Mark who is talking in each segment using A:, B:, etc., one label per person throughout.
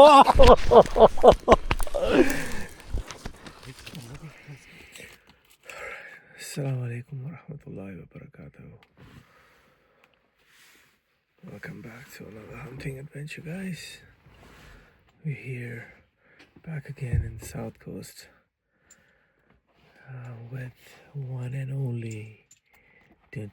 A: Assalamu alaikum wa rahmatullahi wa barakatuh. Welcome back to another hunting adventure, guys. We're here back again in the South Coast with one and only the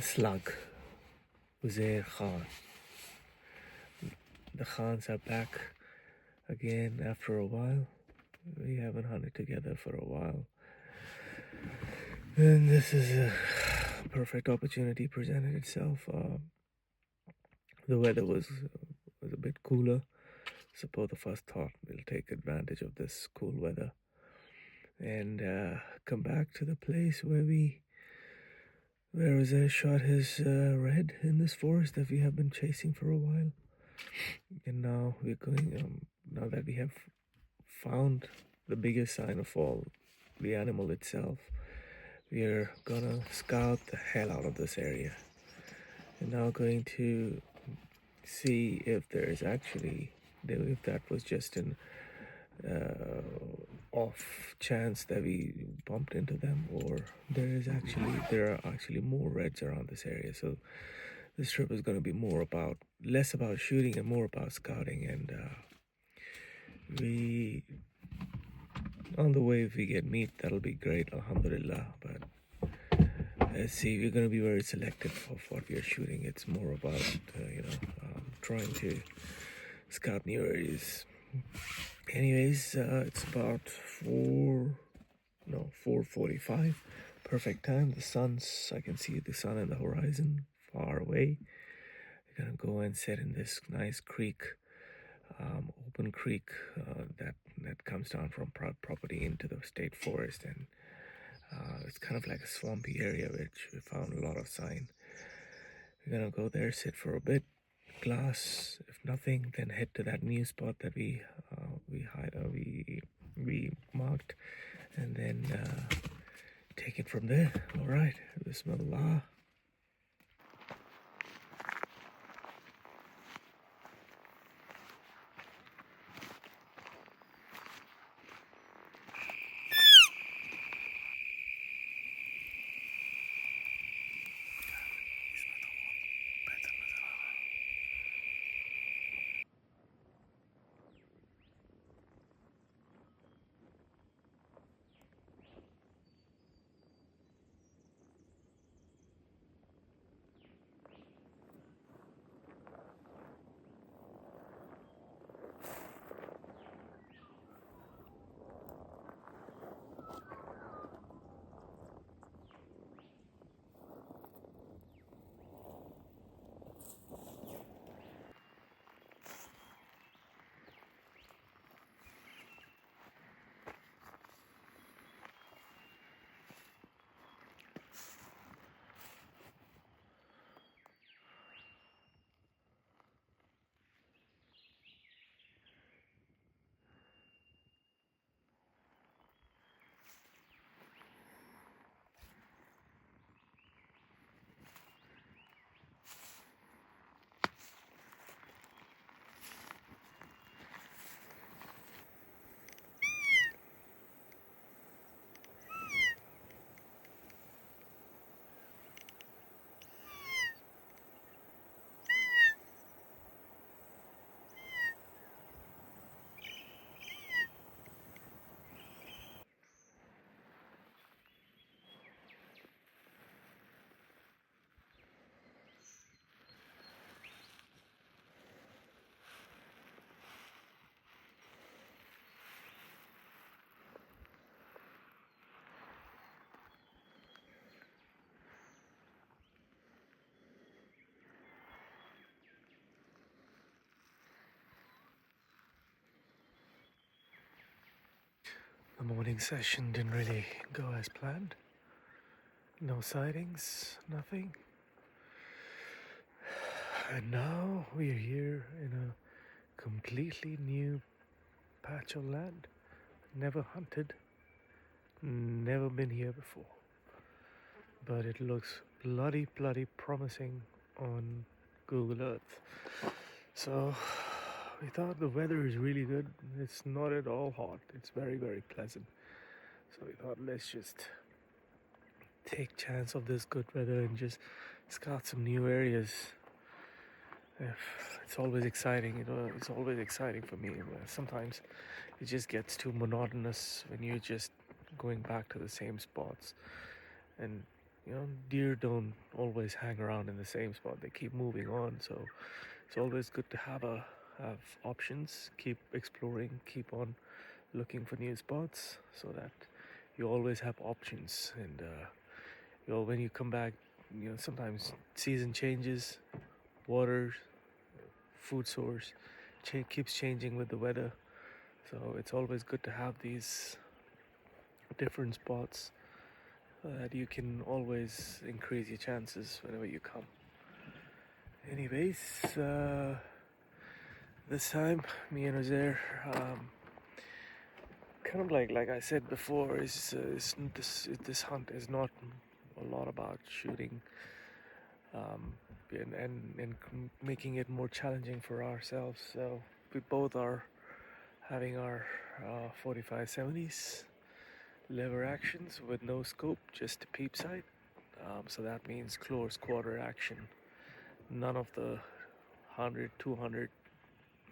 A: slug, Uzair Khan. The Khans are back again after a while. We haven't hunted together for a while, and this is a perfect opportunity presented itself. The weather was a bit cooler, so both of us thought we'll take advantage of this cool weather and come back to the place where Uzair shot his red in this forest that we have been chasing for a while. And now we're going, now that we have found the biggest sign of all, the animal itself, we're gonna scout the hell out of this area. And now going to see if there is actually, if that was just an off chance that we bumped into them, or there are actually more reds around this area. So this trip is going to be less about shooting and more about scouting. And on the way, if we get meat, that'll be great, alhamdulillah. But let's see, we're going to be very selective of what we are shooting. It's more about trying to scout new areas. Anyways, it's about 4:45, perfect time. I can see the sun on the horizon far away. We're gonna go and sit in this nice creek, open creek that comes down from property into the state forest, and it's kind of like a swampy area which we found a lot of sign. We're gonna go there, sit for a bit, glass. If nothing, then head to that new spot that we marked, and then take it from there. All right, Bismillah. The morning session didn't really go as planned. No sightings, nothing. And now we are here in a completely new patch of land. Never hunted, never been here before. but it looks bloody promising on Google Earth. So we thought the weather is really good. It's not at all hot. It's very pleasant. So we thought let's just take chance of this good weather and just scout some new areas. It's always exciting, it's always exciting for me. Sometimes it just gets too monotonous when you're just going back to the same spots. And deer don't always hang around in the same spot. They keep moving on. So it's always good to have options, keep exploring, keep on looking for new spots so that you always have options. And when you come back, sometimes season changes, water, food source keeps changing with the weather. So it's always good to have these different spots so that you can always increase your chances whenever you come. Anyways, this time me and Ozair, kind of like I said before, this hunt is not a lot about shooting, and making it more challenging for ourselves. So we both are having our 45-70s lever actions with no scope, just a peep sight. So that means close quarter action. None of the 100, 200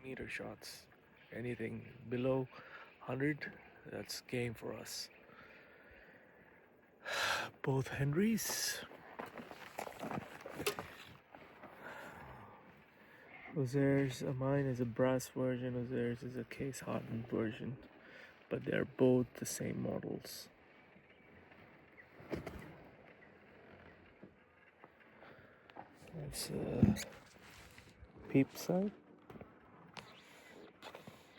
A: meter shots. Anything below 100, that's game for us. Both Henrys. Mine is a brass version, Ozair's is a case hardened version, but they're both the same models. That's a peep sight.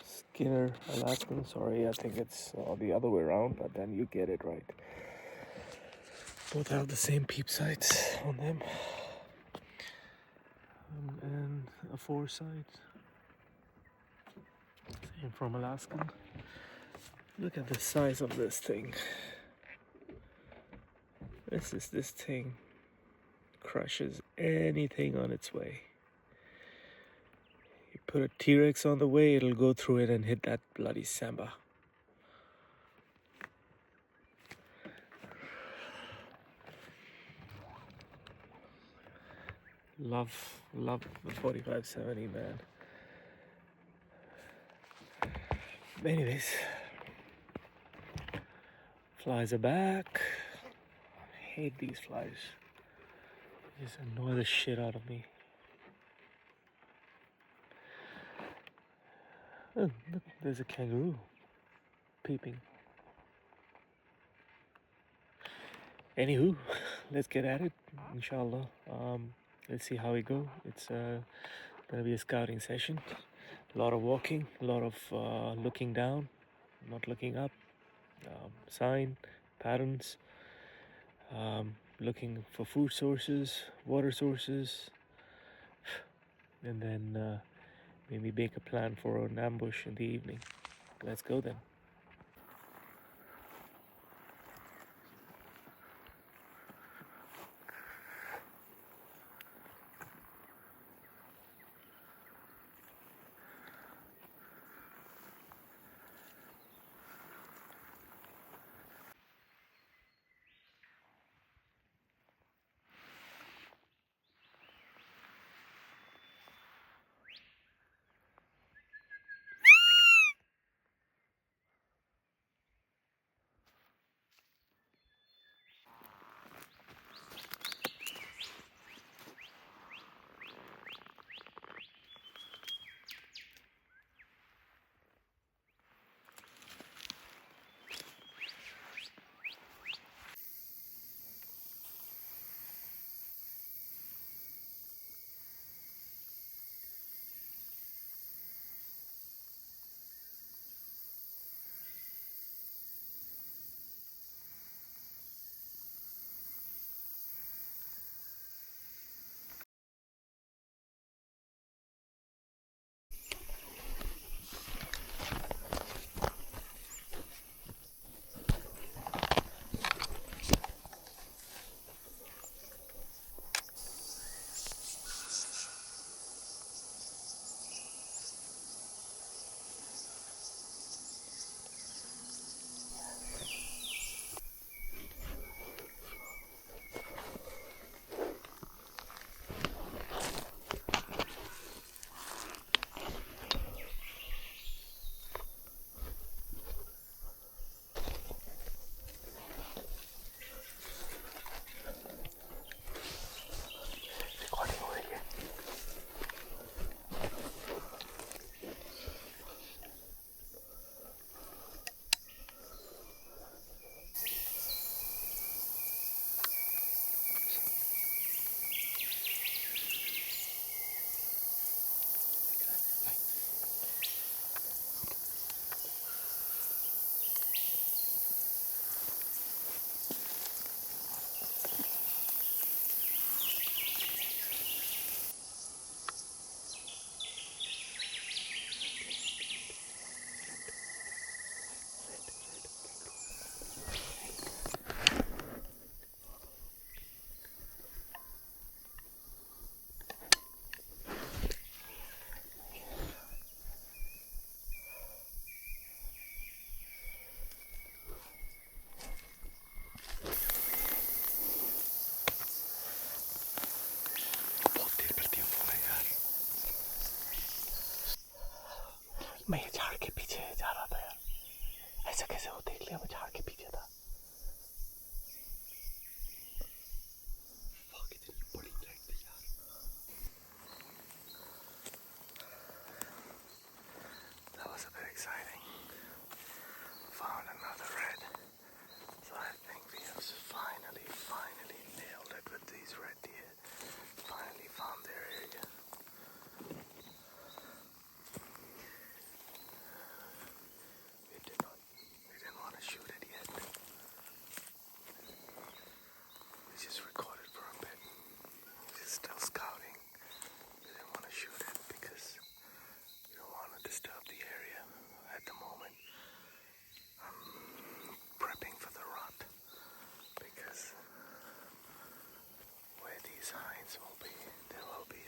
A: Skinner Alaskan, sorry, I think it's the other way around, but then you get it right. Both have the same peep sights on them. And a foresight, same from Alaskan. Look at the size of this thing. This thing crushes anything on its way. You put a T-Rex on the way, it'll go through it and hit that bloody Sambar. Love the 45-70, man. Anyways, flies are back. I hate these flies. They just annoy the shit out of me. Oh, look, there's a kangaroo peeping. Anywho, let's get at it, inshallah. Let's see how we go. It's gonna be a scouting session. A lot of walking, a lot of looking down, not looking up. Sign, patterns, looking for food sources, water sources, and then maybe make a plan for an ambush in the evening. Let's go then.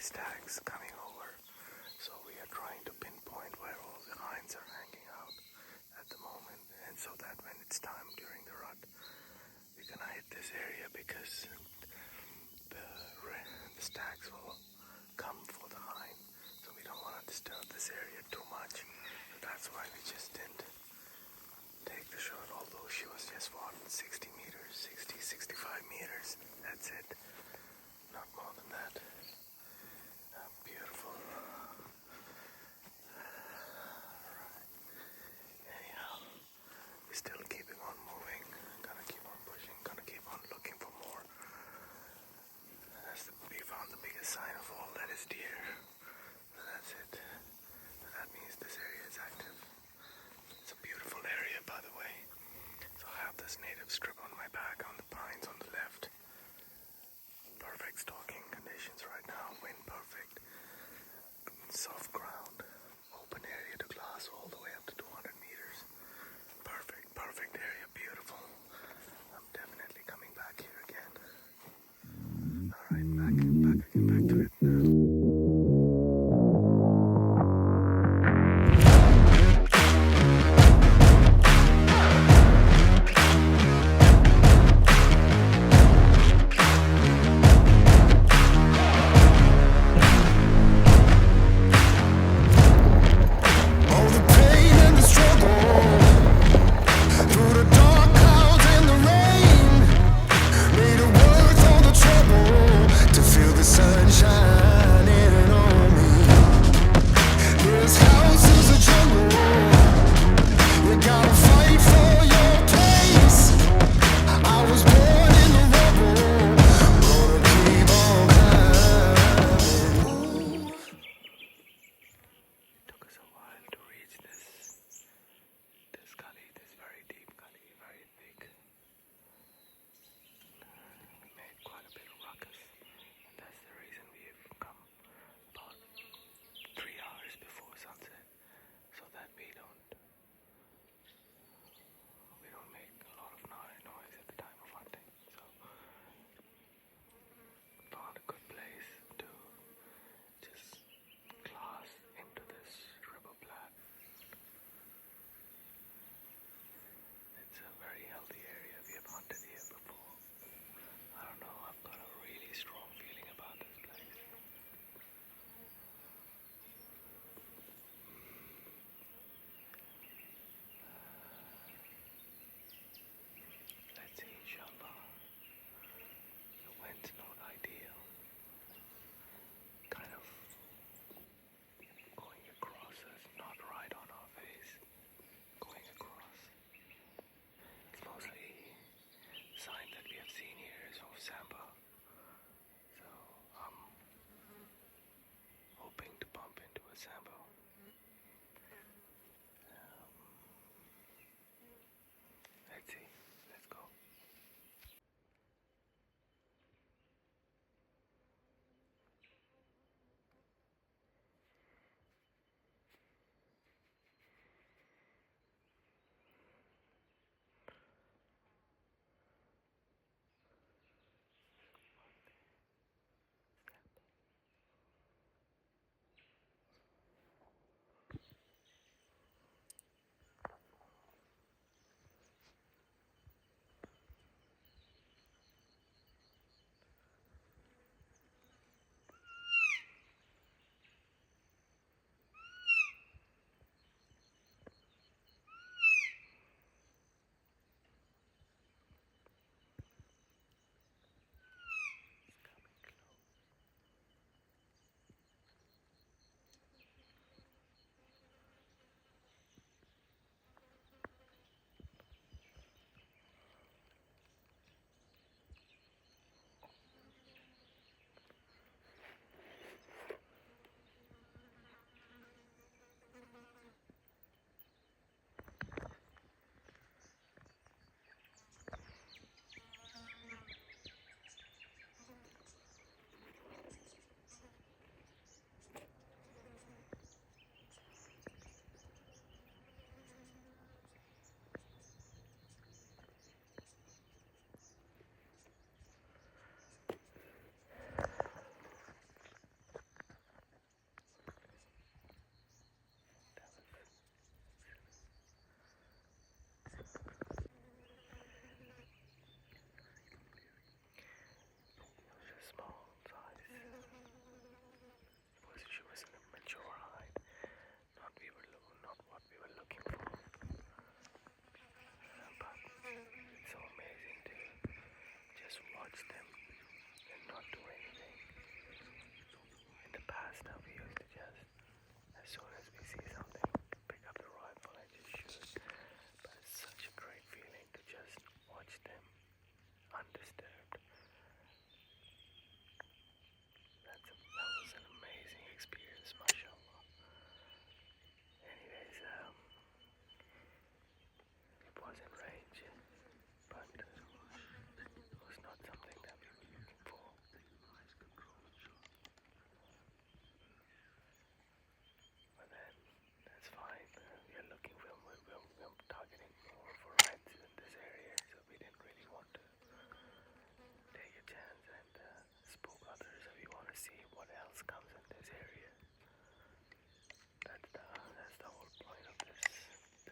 A: stags coming over. So we are trying to pinpoint where all the hinds are hanging out at the moment, and so that when it's time during the rut, we're gonna hit this area because the stags will come for the hind. So we don't want to disturb this area too much. So that's why we just didn't take the shot, although she was just 60 meters, 60, 65 meters. That's it. Not more than that. Beautiful. Alright. Anyhow, we're still keeping on moving. Gonna keep on pushing. Gonna keep on looking for more. We found the biggest sign of all. That is deer. That's it. That means this area is active. It's a beautiful area, by the way. So I have this native strip on my back on the pines on the left. Perfect stalking conditions right now. Wind perfect. Soft ground. Open area to glass all the way up to 200 meters. Perfect area. Beautiful. I'm definitely coming back here again. Alright, back to it now.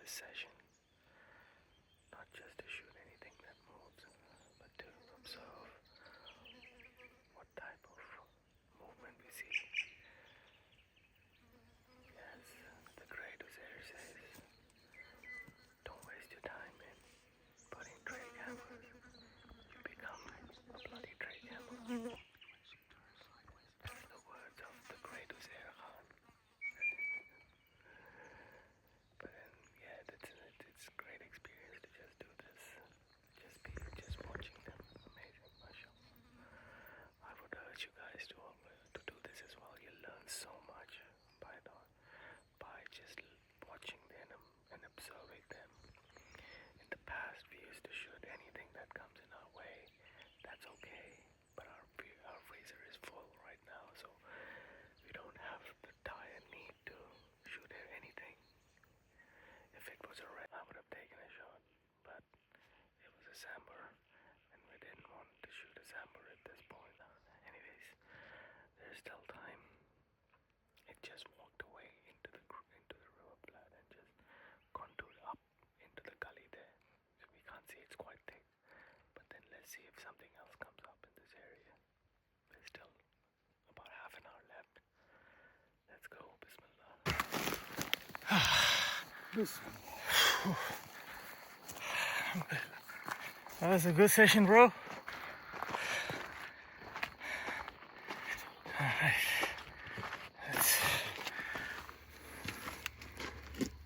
A: this session, not just to shoot anything that moves, but to observe what type of movement we see. Yes, the great Uzair says, don't waste your time in putting trail cameras. You become a bloody trail camera. That's the words of the great Uzair Khan. But then, yeah, it's a great experience to just do this. Just watching them. Amazing, mashallah. I would urge you guys to do this as well. You learn so much by just watching them and observing them. In the past, we used to shoot anything that comes in our way. That's okay, but our freezer is full right now, so we don't have the dire need to shoot anything. If it was a red, I would have taken a shot, but it was a Sambar, and we didn't want to shoot a Sambar at this point. Anyways, there's still time. It just walked away into the river blood and just contoured up into the gully there. So we can't see, it's quite thick. But then let's see if something else comes up in this area. There's still about half an hour left. Let's go. Bismillah. That was a good session, bro. Alright.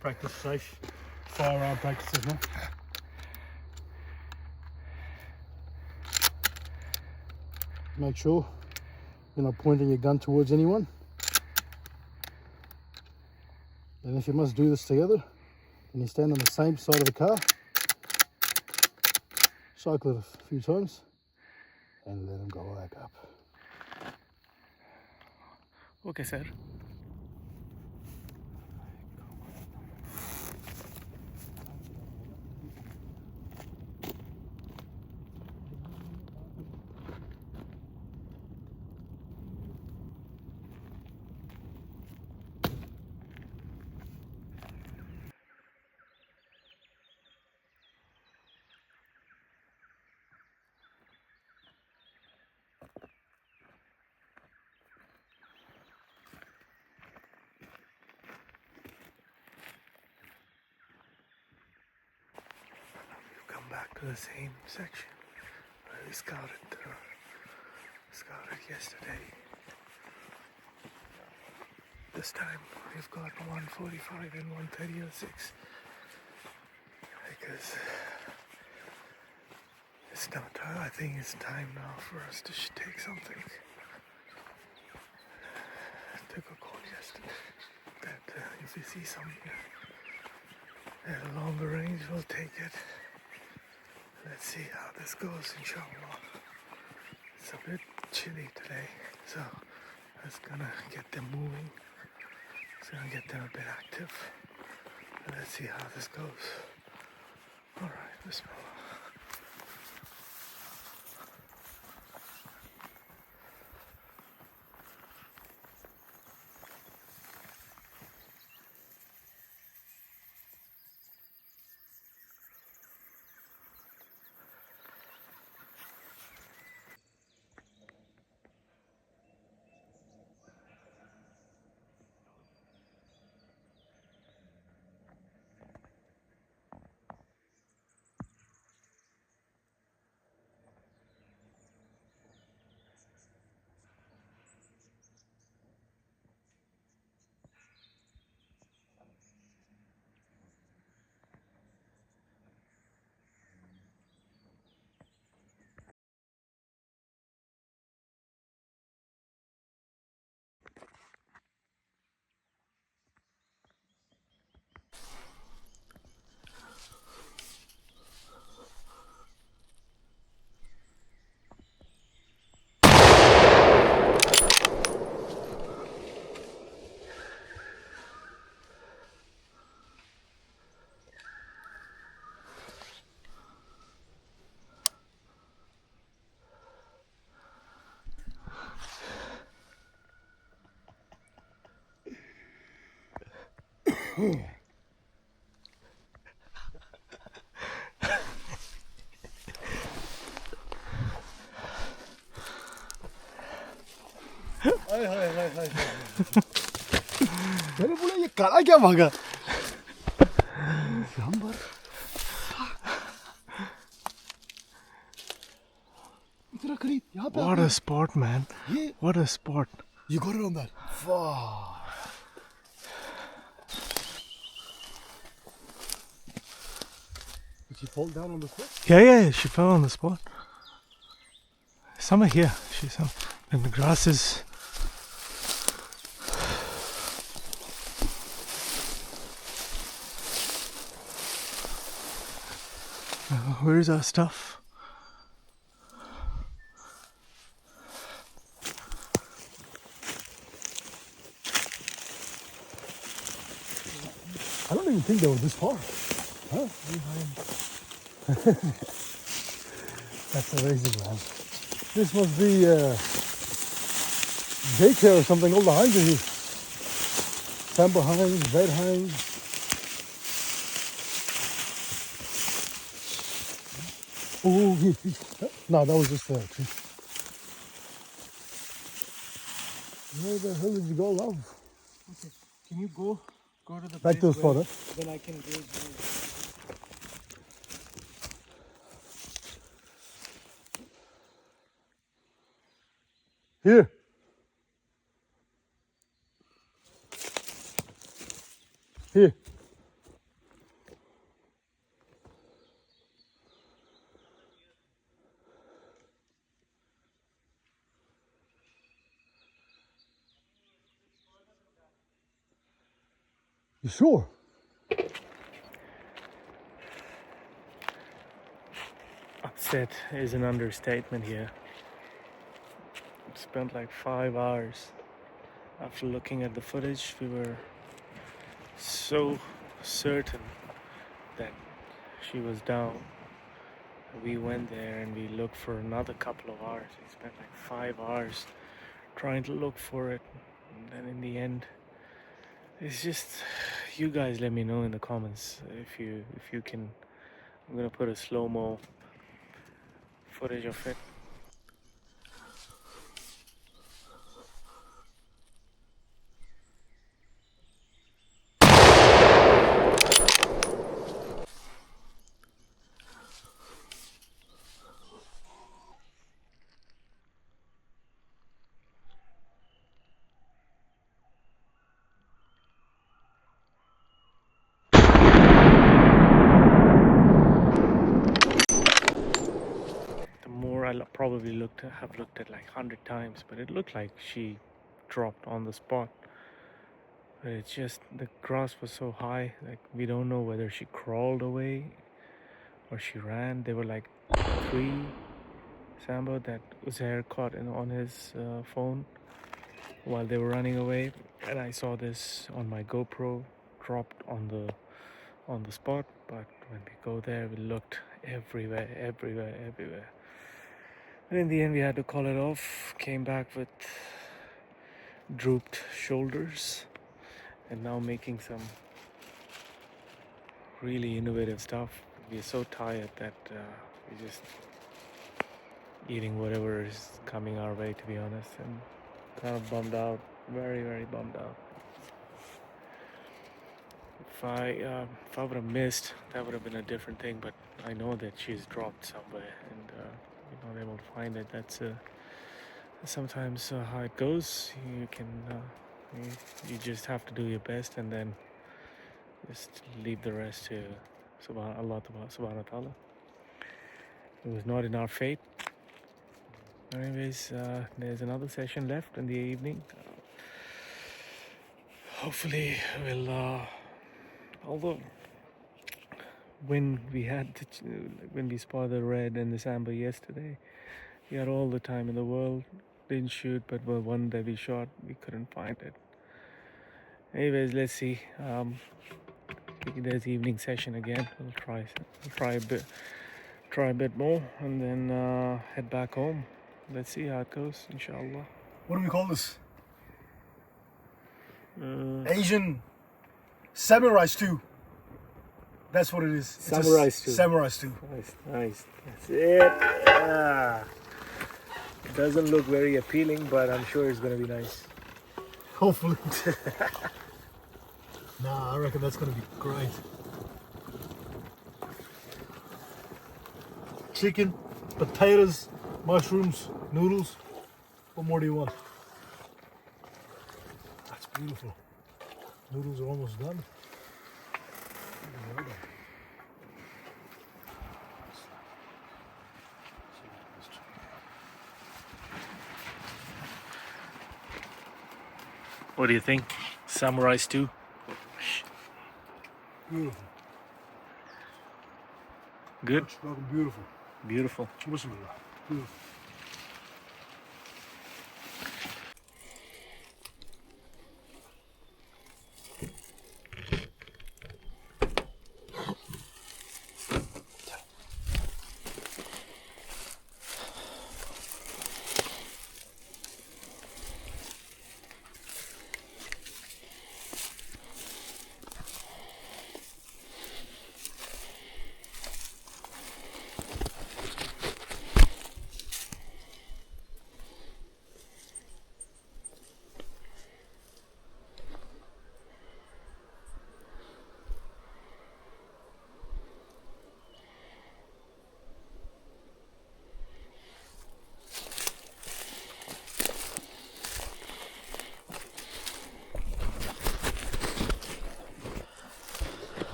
B: Practice safe. Firearm practices, man. Make sure you're not pointing your gun towards anyone. And if you must do this together, then you stand on the same side of the car, cycle it a few times, and let them go back up.
A: Okay, sir. Back to the same section where we scouted yesterday. This time we've got 145 and 130.06 because it's now time. I think it's time now for us to take something. I took a call yesterday that if we see something at a longer range, we'll take it. Let's see how this goes, inshallah. It's a bit chilly today, so that's gonna get them moving. It's gonna get them a bit active. Let's see how this goes. Alright, bismillah.
B: हाय हाय हाय हाय मैंने बोला ये काला क्या मांगा सांबर इतना करीब यहाँ पे
A: What a spot, man.
B: ये
A: What a spot.
B: you got it on that wow did she fall down on the spot
A: Yeah, she fell on the spot. Some are here. She's some. And the grass is. Where's our stuff?
B: I don't even think they were this far huh that's amazing man this must be daycare or something all the hinds are here Sambar hinds red hinds oh no that was just a tree where the hell did you go love
A: Okay, can you go to the
B: back to the spot huh?
A: Then I can gauge you.
B: Here. Here. You sure?
A: Upset is an understatement here. Spent like 5 hours. After looking at the footage, we were so certain that she was down. We went there and we looked for another couple of hours. We spent like 5 hours trying to look for it. And then in the end, it's just, you guys let me know in the comments if you can. I'm gonna put a slow-mo footage of it. Probably have looked at like 100 times, but it looked like she dropped on the spot. But it's just the grass was so high, like we don't know whether she crawled away or she ran. There were like 3 Sambar that Uzair caught on his phone while they were running away, and I saw this on my GoPro dropped on the spot. But when we go there, we looked everywhere. And in the end, we had to call it off. Came back with drooped shoulders, and now making some really innovative stuff. We're so tired that we're just eating whatever is coming our way, to be honest, and kind of bummed out. Very, very bummed out. If I would have missed, that would have been a different thing. But I know that she's dropped somewhere, and we're not able to find it. That's sometimes how it goes. You can you just have to do your best, and then just leave the rest to Allah subhanahu wa ta'ala. It was not in our fate. Anyways, there's another session left in the evening. Hopefully we'll although when we spotted the red and the Sambar yesterday, we had all the time in the world. Didn't shoot, but the one that we shot, we couldn't find it. Anyways, let's see. There's evening session again. We'll try a bit more, and then head back home. Let's see how it goes, inshallah.
B: What do we call this? Asian samurai stew. That's what it is.
A: Samurai stew.
B: Samurai stew.
A: Nice. That's it. Doesn't look very appealing, but I'm sure it's gonna be nice.
B: Hopefully. Nah, I reckon that's gonna be great. Chicken, potatoes, mushrooms, noodles. What more do you want? That's beautiful. Noodles are almost done.
A: What do you think? Samurai stew?
B: Beautiful.
A: Good?
B: Beautiful.
A: Beautiful.
B: Beautiful.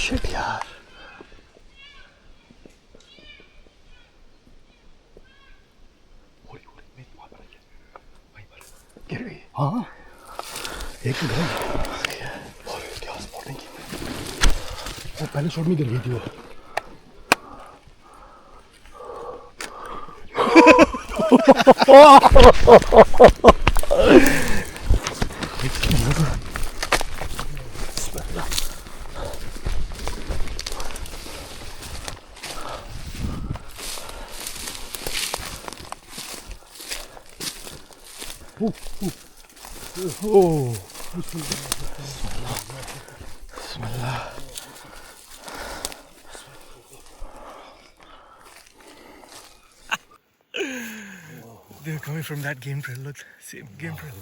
B: Shit यार. गिर गई. हाँ. एक minute. और क्या spotting की. वो पहले शॉट में गिर गई थी वो. Oh, Bismillah.
A: They're coming from that game trail. Look, same game trail.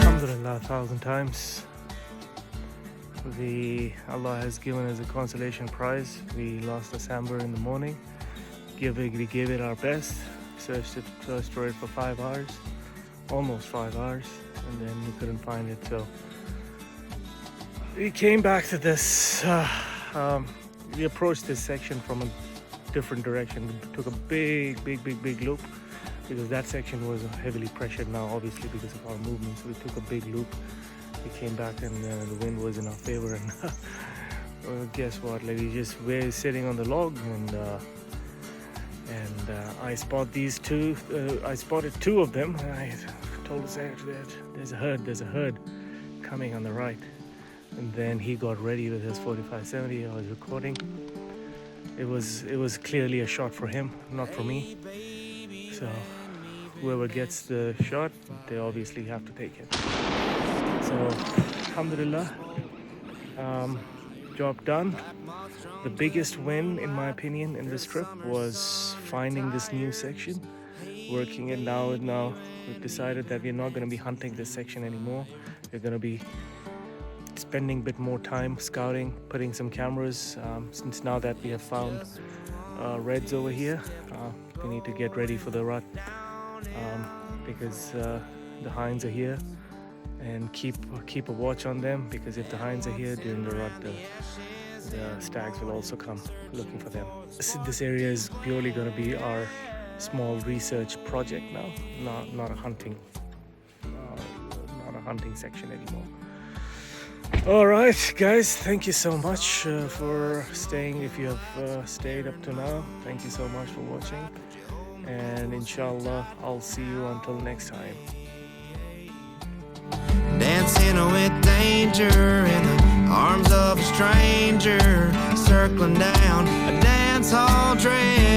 A: Alhamdulillah, 1,000 times. Allah has given us a consolation prize. We lost a sambar in the morning. We gave it our best. Searched for it for 5 hours, almost 5 hours, and then we couldn't find it. So we came back to this. We approached this section from a different direction. We took a big loop because that section was heavily pressured now, obviously because of our movement. So we took a big loop. We came back and the wind was in our favor, and guess what? Like we're sitting on the log, and I spot these two. I spotted 2 of them, and I told Zach that there's a herd coming on the right. And then he got ready with his 45-70. I was recording. It was clearly a shot for him, not for me. So whoever gets the shot, they obviously have to take it. So, alhamdulillah, job done. The biggest win, in my opinion, in this trip was finding this new section, working it now. Now we've decided that we're not going to be hunting this section anymore. We're going to be spending a bit more time scouting, putting some cameras. Since now that we have found reds over here, we need to get ready for the rut, because the hinds are here, and keep a watch on them, because if the hinds are here during the rut, the stags will also come looking for them. This area is purely going to be our small research project now, not a hunting section anymore. All right, guys, thank you so much for staying. If you have stayed up to now, thank you so much for watching, and inshallah I'll see you until next time.
C: Dancing with danger in the arms of a stranger, circling down a dance hall trail.